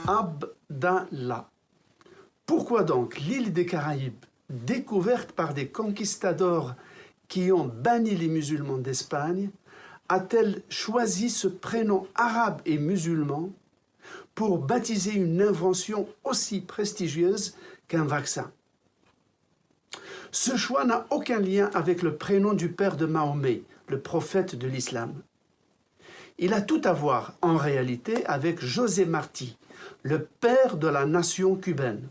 Abdallah. Pourquoi donc l'île des Caraïbes, découverte par des conquistadors qui ont banni les musulmans d'Espagne, a-t-elle choisi ce prénom arabe et musulman pour baptiser une invention aussi prestigieuse qu'un vaccin? Ce choix n'a aucun lien avec le prénom du père de Mahomet, le prophète de l'islam. Il a tout à voir, en réalité, avec José Martí, le père de la nation cubaine.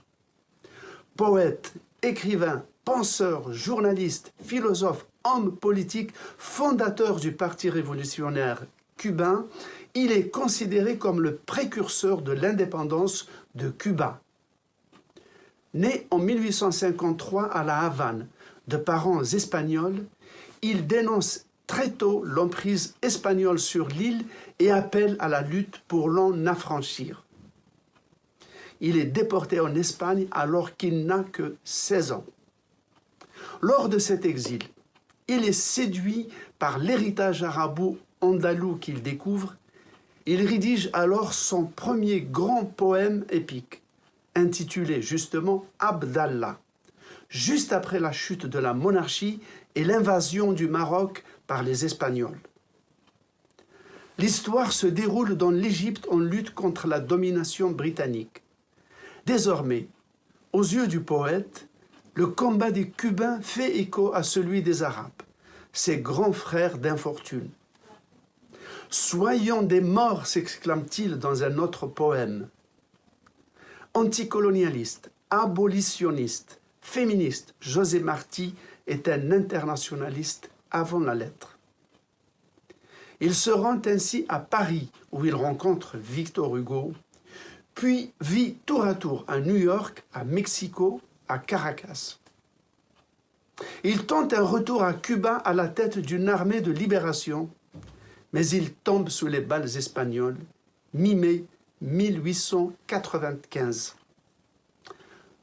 Poète, écrivain, penseur, journaliste, philosophe, homme politique, fondateur du Parti révolutionnaire cubain, il est considéré comme le précurseur de l'indépendance de Cuba. Né en 1853 à La Havane, de parents espagnols, il dénonce très tôt l'emprise espagnole sur l'île et appelle à la lutte pour l'en affranchir. Il est déporté en Espagne alors qu'il n'a que 16 ans. Lors de cet exil, il est séduit par l'héritage arabo-andalou qu'il découvre. Il rédige alors son premier grand poème épique, intitulé justement Abdallah, juste après la chute de la monarchie et l'invasion du Maroc par les Espagnols. L'histoire se déroule dans l'Égypte en lutte contre la domination britannique. Désormais, aux yeux du poète, le combat des Cubains fait écho à celui des Arabes, ses grands frères d'infortune. « Soyons des morts » s'exclame-t-il dans un autre poème. Anticolonialiste, abolitionniste, féministe, José Martí est un internationaliste avant la lettre. Il se rend ainsi à Paris, où il rencontre Victor Hugo, puis vit tour à tour à New York, à Mexico, à Caracas. Il tente un retour à Cuba à la tête d'une armée de libération, mais il tombe sous les balles espagnoles, mi-mai 1895.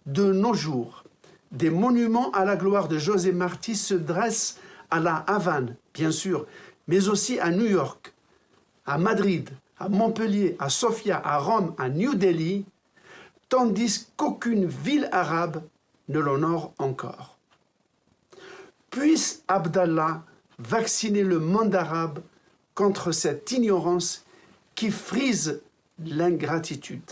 De nos jours, des monuments à la gloire de José Martí se dressent à La Havane, bien sûr, mais aussi à New York, à Madrid, à Montpellier, à Sofia, à Rome, à New Delhi, tandis qu'aucune ville arabe ne l'honore encore. Puisse Abdallah vacciner le monde arabe contre cette ignorance qui frise l'ingratitude.